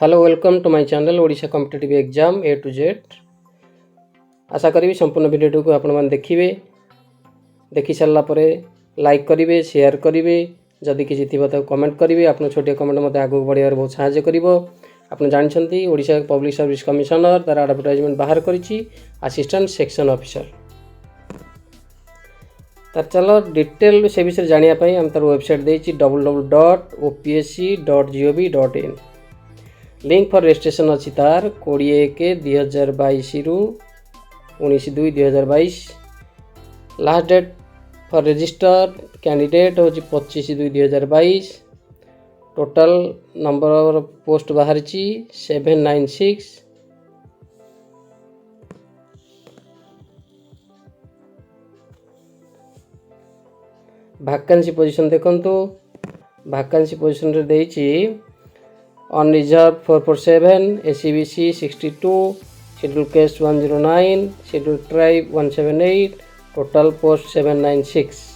Hello welcome to my channel Odisha competitive exam A to Z. आशा करी संपूर्ण video को आपण मैंने देखि सारा लाइक करेंगे, शेयर करेंगे, जदि किसी थी तो कमेंट करेंगे। आप छोटे कमेंट मत आगे बढ़ार बहुत साहय कर। आप जानते ओडिशा पब्लिक सर्विस कमिशनर तार एडवर्टाइजमेंट बाहर करी असिस्टेंट सेक्शन ऑफिसर। तार चलो डिटेल से विषय जानापी आम तार वेबसाइट देती www.opsc.gov.in। लिंक फॉर रजिस्ट्रेशन अच्छी तार 20/1/2022 रु 19/2/2022। Last date for register candidate हूँ 25/2/2022। टोटल नंबर पोस्ट बाहर 796। वैकेंसी पोजीशन देखो, वैकेंसी पोजीशन रे देइछि unreserved 447, ACBC 62, scheduled caste 109, scheduled tribe 178, total post 796।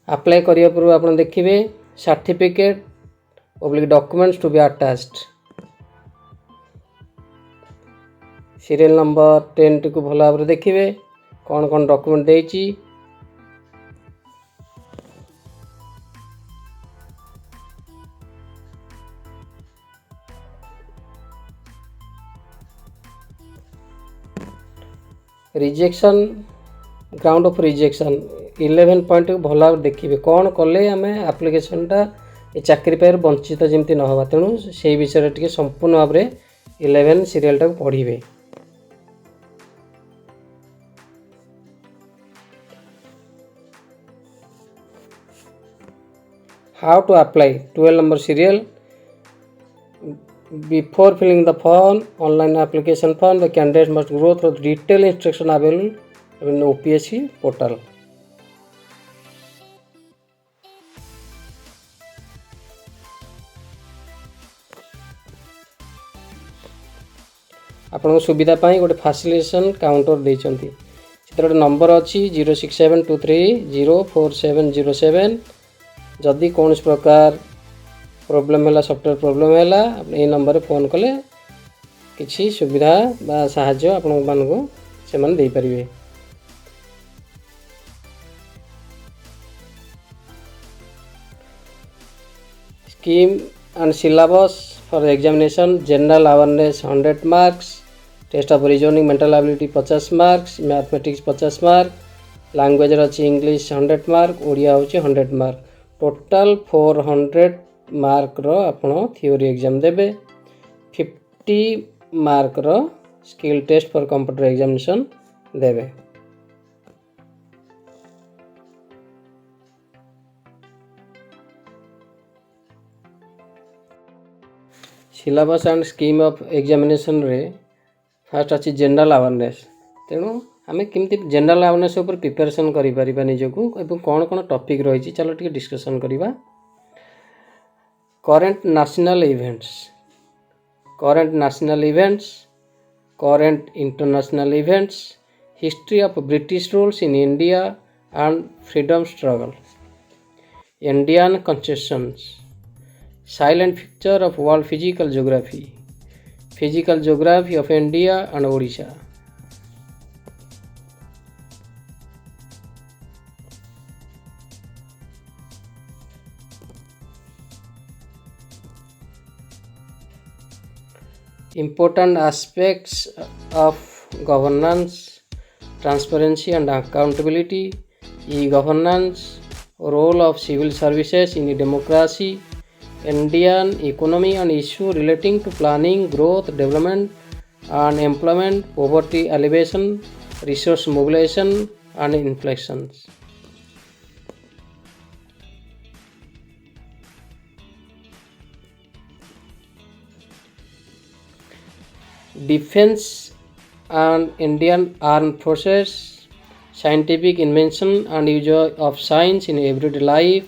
Apply करिया पूर्व आप देखिए certificate public documents to be attached. Serial number 10 टी को भल भाव देखिए कौन कौन डॉक्यूमेंट देइछि। Rejection ground of rejection 11 point को भल भाव देखिए कौन कले आम आप्लिकेशनटा चाकरी पाई वंचित जमी न होगा। तेणु से विषय टे संपूर्ण भाव में 11 सीरियलटा को पढ़े। How to apply 12 number serial. Before filling the form, online application form, the candidate must go through the detailed instruction available in OPSC portal. आपन सुविधा पाई गोटे फैसिलिटेशन काउंटर देइचंती। सेतर गोटे नंबर अच्छी 0672304707। जदि कौन प्रकार प्रॉब्लम है सॉफ्टवेयर प्रॉब्लम है ये नंबर फोन कले किसी सुविधा बा साहाय्य आपण मानक से माने दे परिबे। Scheme and syllabus for examination. General awareness 100 marks, test of reasoning mental ability 50 marks, mathematics 50 mark, language अच्छी इंग्लिश 100 मार्क, ओडिया होची 100 मार्क। टोटल 400 मार्क रो आपण थ्योरी एग्जाम देबे। 50 मार्क रो skill test for computer examination देबे। Syllabus and scheme of examination रे first अच्छी general awareness. तेणु आम केमती जनरल अवेयरनेस ऊपर प्रिपरेशन करिपरिबा निजको एवं कौन कौन टॉपिक रही चलो टिके डिस्कशन करिबा। Current national events, current national events, current international events, history of British rules in India and freedom struggle, Indian concessions, silent picture of world physical geography, physical geography of India and Odisha. Important aspects of governance, transparency and accountability, e-governance, role of civil services in a democracy, Indian economy and issue relating to planning, growth, development and employment, poverty alleviation, resource mobilization and inflections. Defense and Indian Armed Forces, scientific invention and use of science in everyday life,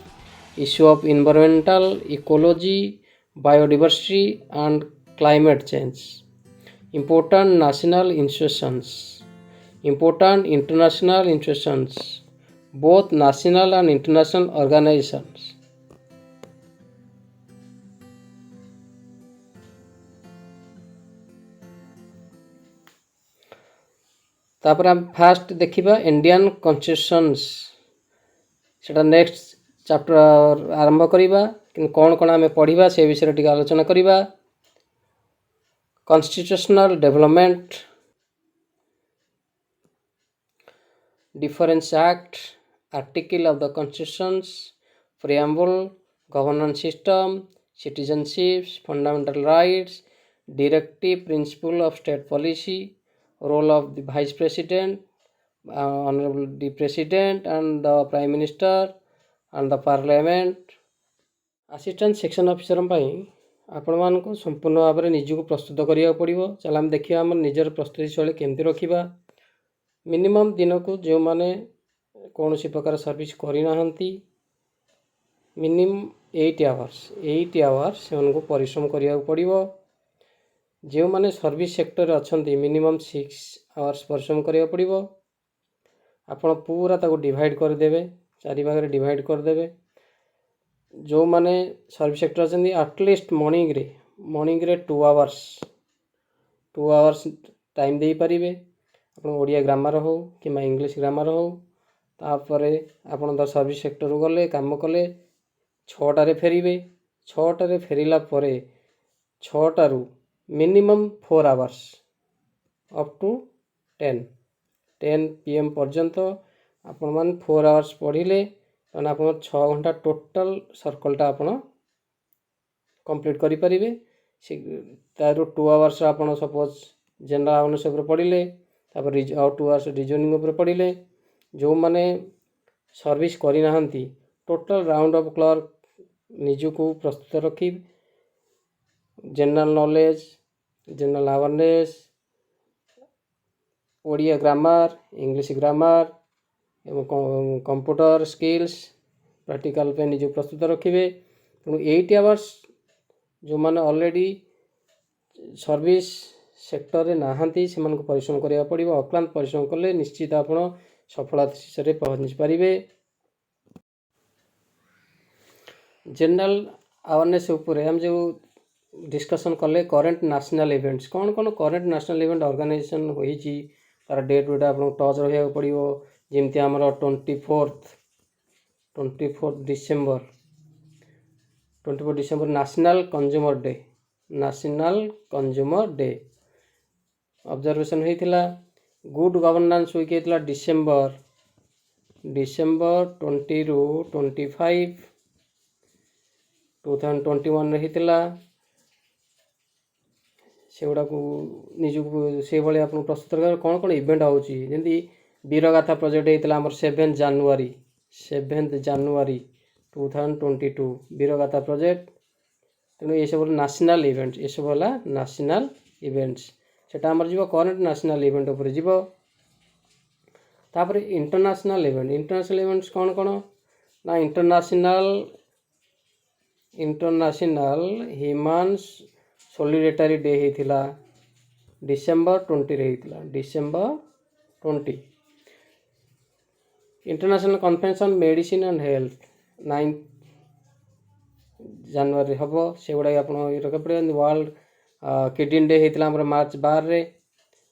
issue of environmental ecology, biodiversity and climate change. Important national institutions, important international institutions, both national and international organizations. तापर हम fast देखिबा Indian कन्स्टिट्यूशंस सेटा next chapter आरंभ करिबा कि कोन कोन हमें पढ़िबा से विषय टिक आलोचना करिबा। Constitutional development, difference act, article of the constitutions, preamble, governance system, citizenship, fundamental rights, directive principle of state policy, role of the vice president, honorable the president and the prime minister and the parliament. Assistant section officer आपण मानक संपूर्ण भाव में निजक प्रस्तुत करा पड़ो। चल आम देखा आम निजर प्रस्तुति शैली केमती रखा। मिनिमम दिन को जो मैंने कौन सी प्रकार सर्विस करना मिनिमम 8 आवर्स से परिश्रम करा पड़ो। जो मैंने सर्विस सेक्टर अच्छा मिनिमम 6 आवर्स परिश्रम करा पड़ो। आपण पूरा ताको डिवाइड करदे, 4 भाग में डिवाइड करदे। जो मैंने सर्विस सेक्टर अच्छा आटलिस्ट मॉर्निंग रे 2 आवर्स टाइम दे पारे। आप ओडिया ग्रामर हो कि इंग्लिश ग्रामर हो। तापर आपन द सर्विस सेक्टर गले काम कले 6टारे फेरिबे। 6टारे फेरिला परे 6टारू minimum 4 hours up to 10 PM पर्यंत आपण मान 4 आवर्स पढ़िले तो आप 6 घंटा टोटल सर्कलटा आप कंप्लीट करि परिबे। तारू 2 आवर्स आप सपोज जनरल अवेयरनेस उपर पढ़िले, तापर 2 आवर्स रीजनिंग उपर पढ़िले। जो माने सर्विस करना टोटल राउंड ऑफ क्लर्क निजको प्रस्तुत रखी। General knowledge, general awareness, Odia grammar, English grammar एवं कंप्यूटर स्किल्स प्रैक्टिकल पे निज प्रस्तुत रखिए। तेणु 8 आवर्स जो मैंने ऑलरेडी सर्विस सेक्टर रे नहांती से परिश्रम करा पड़ो। अक्लांत परिश्रम कले निश्चित आप सफलता शीर्ष में पहुँची पारे। जनरल अवेयरनेस उपर हम जो डिस्कशन कले करेंट नेशनल इवेंट्स कौन कौन करेंट नेशनल इवेंट ऑर्गेनाइजेशन होईची तार डेट वेट आप टच रहा पड़ो। जमती आमर 24 December national consumer day observation होता। गुड गवर्नेंस वीक होता डिसेम्बर 20 ରୁ 25 2021 होता। से गुड़ा निजक से भाई आप प्रस्तुत कर कौन कौन इवेंट होती। वीरगाथा प्रोजेक्ट होता आम 7 जानुआरी 2022 वीरगाथा प्रोजेक्ट। तेणु ये सब नेशनल इवेंट्स, ये सब है नेशनल इवेंट्स। सेटा आमर जीव करेंट नेशनल इवेंट उपर जीव। तापर इंटरनेशनल इवेंट्स कौन कौन ना इंटरनेशनल ह्यूमन सोलिडेरिटी डे होता डिसेम्बर 20 रे होता। December 20 international convention medicine and health 9 जनवरी हम से गुड़ा आप रखा पड़े। वर्ल्ड किडनी डे होता मार्च 12 रे।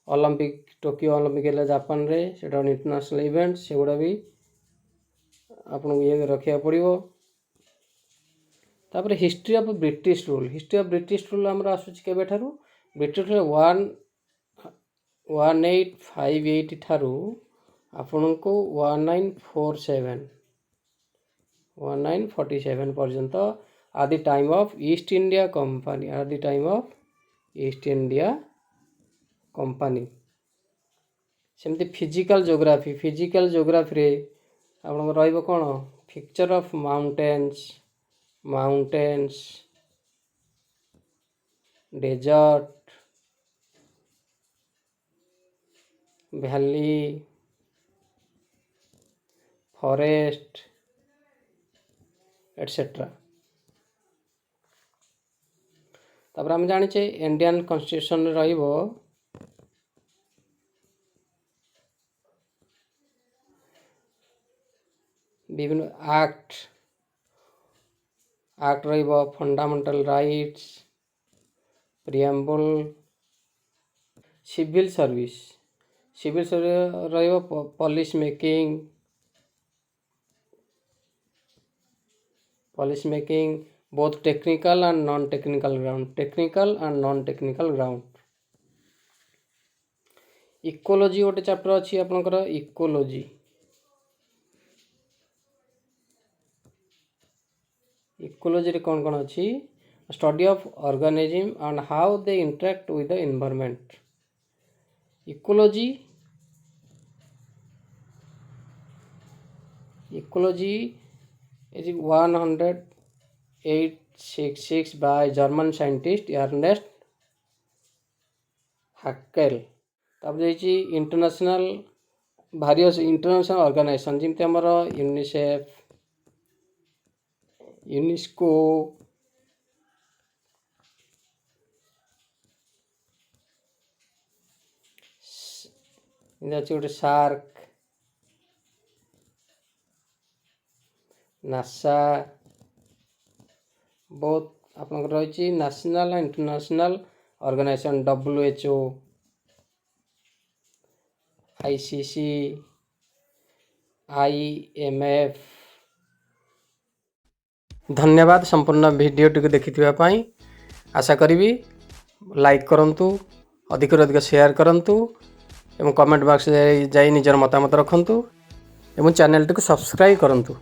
ओलंपिक टोकियो ओलंपिक है जापान रे, सेटा इंटरनेशनल इवेंट से गुड़ा भी आपको ये रखा पड़ो। तापर हिस्ट्री ऑफ ब्रिटिश रूल आमर आसूची ब्रिटिश 1858 ठारू आपण को 1947 पर्यंत at the time of East India Company सेमती फिजिकल जोग्राफी रे आपण रहिबो कोन picture of mountains desert valley forest etcetera. तापर आम जाने इंडियन कॉन्स्टिट्यूशन रहिबो विभिन्न एक्ट रहिबो fundamental rights, preamble, civil service रहिबो policy making both technical and non-technical ground। Ecology गोटे चैप्टर अच्छी आपनकर इकोलॉजी रे कौन कौन अच्छी study of organism and how they interact with the environment. Ecology is 186 by German scientist Ernest Haeckel। तब जाइए इंटरनेशनल various इंटरनेशनल ऑर्गेनाइजेशन जमी आमर यूनिसेफ, यूनेस्को, गोटे सार्क, नासा, बहुत आपनकर रही national and international organisation WHO, ICC, IMF। धन्यवाद संपूर्ण वीडियो टी देखि आशा करी लाइक करंतु, अधिक अधिक शेयर करंतु एवं कमेंट बॉक्स जाई निजर मतामत रखंतु एवं चैनल टी सब्सक्राइब करंतु।